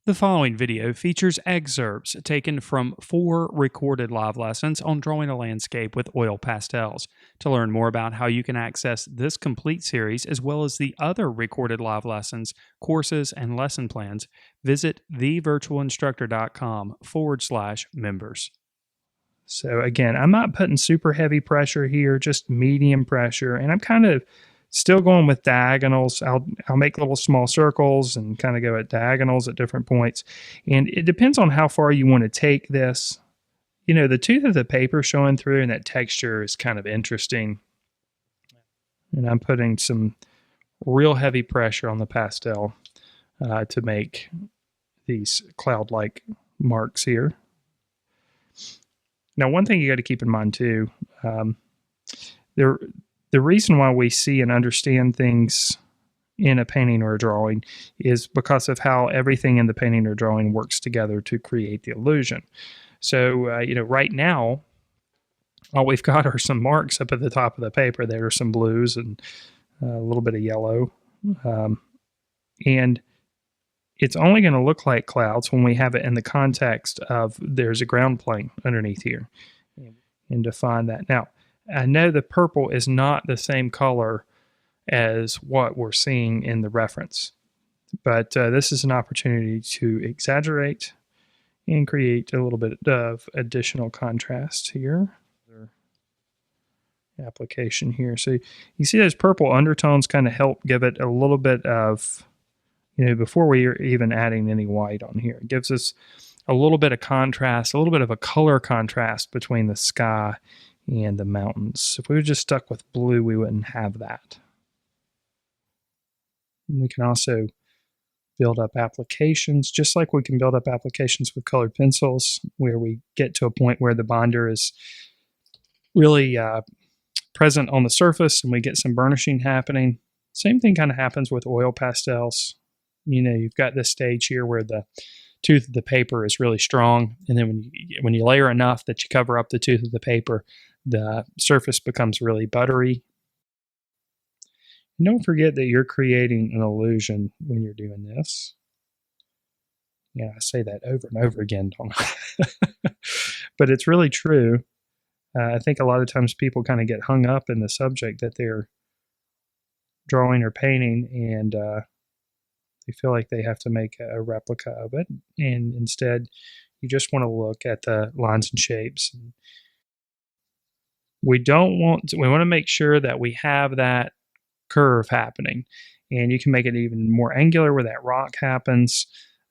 The following video features excerpts taken from 4 recorded live lessons on drawing a landscape with oil pastels. To learn more about how you can access this complete series as well as the other recorded live lessons, courses, and lesson plans, visit thevirtualinstructor.com/members. So again, I'm not putting super heavy pressure here, just medium pressure, and I'm kind of still going with diagonals. I'll make little small circles and kind of go at diagonals at different points. And it depends on how far you want to take this. You know, the tooth of the paper showing through and that texture is kind of interesting. And I'm putting some real heavy pressure on the pastel to make these cloud-like marks here. Now, one thing you got to keep in mind too, the reason why we see and understand things in a painting or a drawing is because of how everything in the painting or drawing works together to create the illusion. So, you know, right now, all we've got are some marks up at the top of the paper. There are some blues and a little bit of yellow. And it's only going to look like clouds when we have it in the context of there's a ground plane underneath here and define that. Now, I know the purple is not the same color as what we're seeing in the reference, but this is an opportunity to exaggerate and create a little bit of additional contrast here. Application here. So you see those purple undertones kind of help give it a little bit of, you know, before we are even adding any white on here. It gives us a little bit of contrast, a little bit of a color contrast between the sky and the mountains. If we were just stuck with blue, we wouldn't have that. And we can also build up applications, just like we can build up applications with colored pencils, where we get to a point where the binder is really present on the surface and we get some burnishing happening. Same thing kind of happens with oil pastels. You know, you've got this stage here where the tooth of the paper is really strong, and then when you layer enough that you cover up the tooth of the paper, the surface becomes really buttery. And don't forget that you're creating an illusion when you're doing this. Yeah, I say that over and over again, don't I? But it's really true. I think a lot of times people kind of get hung up in the subject that they're drawing or painting, and they feel like they have to make a replica of it. And instead, you just want to look at the lines and shapes. We want to make sure that we have that curve happening, and you can make it even more angular where that rock happens.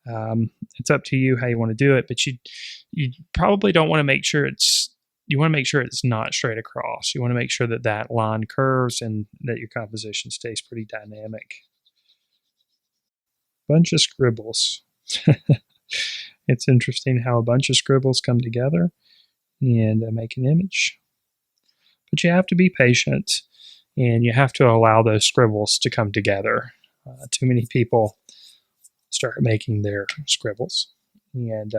It's up to you how you want to do it, but you probably don't want to make sure you want to make sure it's not straight across. You want to make sure that that line curves and that your composition stays pretty dynamic. Bunch of scribbles. It's interesting how a bunch of scribbles come together and make an image. But you have to be patient, and you have to allow those scribbles to come together. Too many people start making their scribbles, and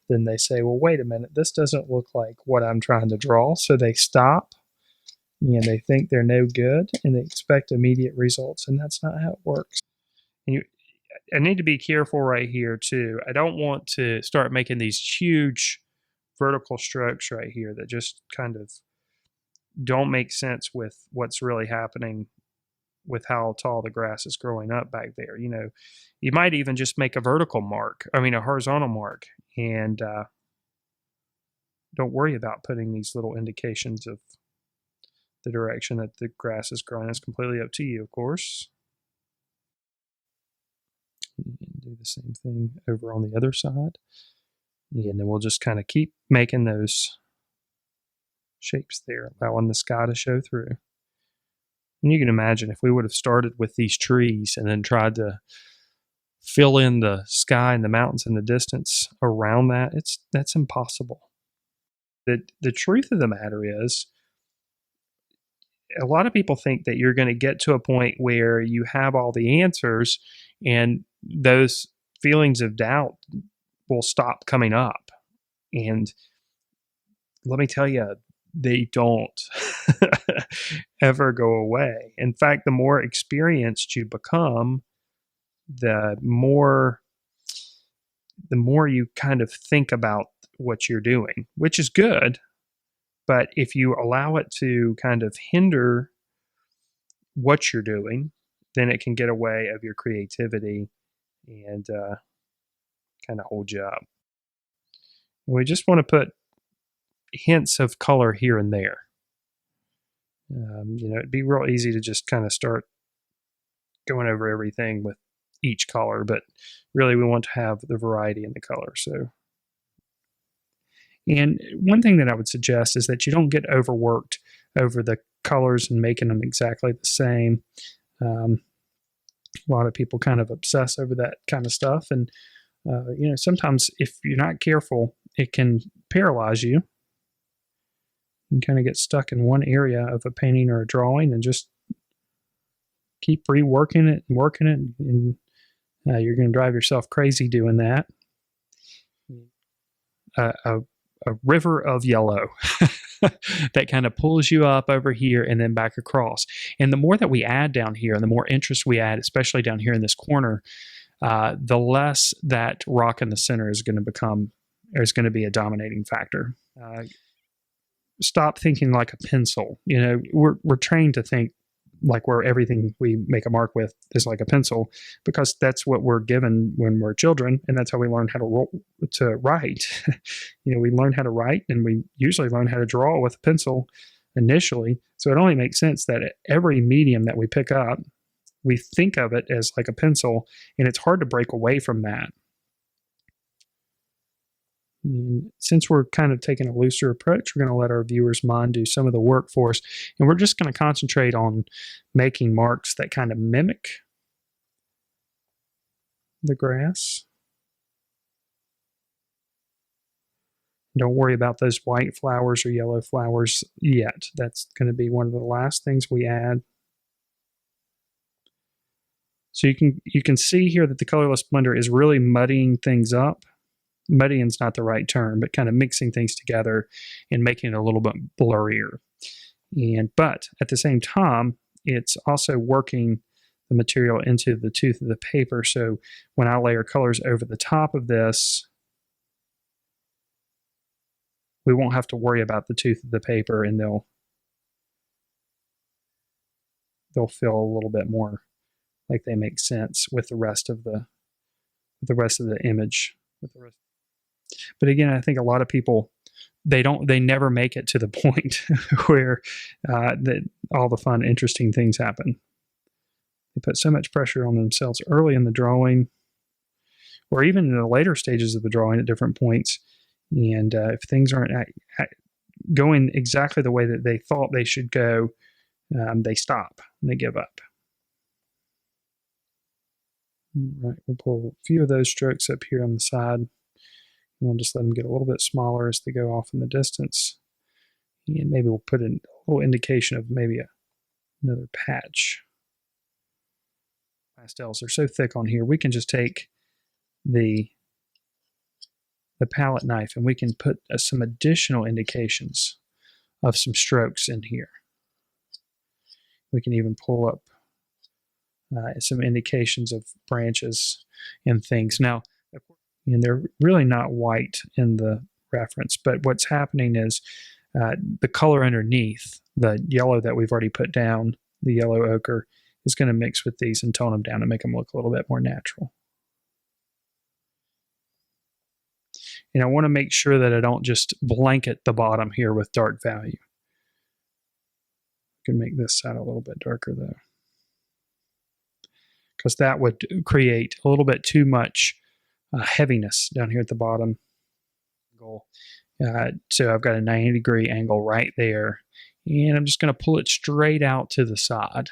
then they say, well, wait a minute, this doesn't look like what I'm trying to draw. So they stop, and they think they're no good, and they expect immediate results, and that's not how it works. And I need to be careful right here, too. I don't want to start making these huge vertical strokes right here that just kind of don't make sense with what's really happening with how tall the grass is growing up back there. You know, you might even just make a vertical mark, a horizontal mark, and don't worry about putting these little indications of the direction that the grass is growing. It's completely up to you, of course. And do the same thing over on the other side. And then we'll just kind of keep making those shapes there, allowing the sky to show through. And you can imagine if we would have started with these trees and then tried to fill in the sky and the mountains in the distance around that, that's impossible. The truth of the matter is, a lot of people think that you're going to get to a point where you have all the answers and those feelings of doubt will stop coming up. And let me tell you, they don't ever go away. In fact, the more experienced you become, the more the more you kind of think about what you're doing, which is good. But if you allow it to kind of hinder what you're doing, then it can get away of your creativity and kind of hold you up. And we just want to put hints of color here and there. It'd be real easy to just kind of start going over everything with each color, but really we want to have the variety in the color. So, and one thing that I would suggest is that you don't get overworked over the colors and making them exactly the same. A lot of people kind of obsess over that kind of stuff, and sometimes if you're not careful, it can paralyze you. You can kind of get stuck in one area of a painting or a drawing and just keep reworking it and working it, and you're going to drive yourself crazy doing that. A river of yellow that kind of pulls you up over here and then back across. And the more that we add down here and the more interest we add, especially down here in this corner, the less that rock in the center is going to be a dominating factor. Stop thinking like a pencil. We're trained to think like where everything we make a mark with is like a pencil, because that's what we're given when we're children, and that's how we learn how to write. We learn how to write, and we usually learn how to draw with a pencil initially. So it only makes sense that every medium that we pick up, we think of it as like a pencil, and it's hard to break away from that. And since we're kind of taking a looser approach, we're going to let our viewers' mind do some of the work for us. And we're just going to concentrate on making marks that kind of mimic the grass. Don't worry about those white flowers or yellow flowers yet. That's going to be one of the last things we add. So you can see here that the colorless blender is really muddying things up. Muddying's not the right term, but kind of mixing things together and making it a little bit blurrier. But at the same time, it's also working the material into the tooth of the paper. So when I layer colors over the top of this, we won't have to worry about the tooth of the paper, and they'll feel a little bit more like they make sense with the rest of the image. But again, I think a lot of people, they never make it to the point where that all the fun, interesting things happen. They put so much pressure on themselves early in the drawing, or even in the later stages of the drawing at different points. And if things aren't going exactly the way that they thought they should go, they stop and they give up. All right, we'll pull a few of those strokes up here on the side. We'll just let them get a little bit smaller as they go off in the distance. And maybe we'll put in a little indication of maybe another patch. Pastels are so thick on here, we can just take the palette knife and we can put some additional indications of some strokes in here. We can even pull up some indications of branches and things. Now, and they're really not white in the reference, but what's happening is the color underneath, the yellow that we've already put down, the yellow ochre, is going to mix with these and tone them down and make them look a little bit more natural. And I want to make sure that I don't just blanket the bottom here with dark value. I can make this side a little bit darker though, because that would create a little bit too much heaviness down here at the bottom. So I've got a 90-degree angle right there, and I'm just going to pull it straight out to the side.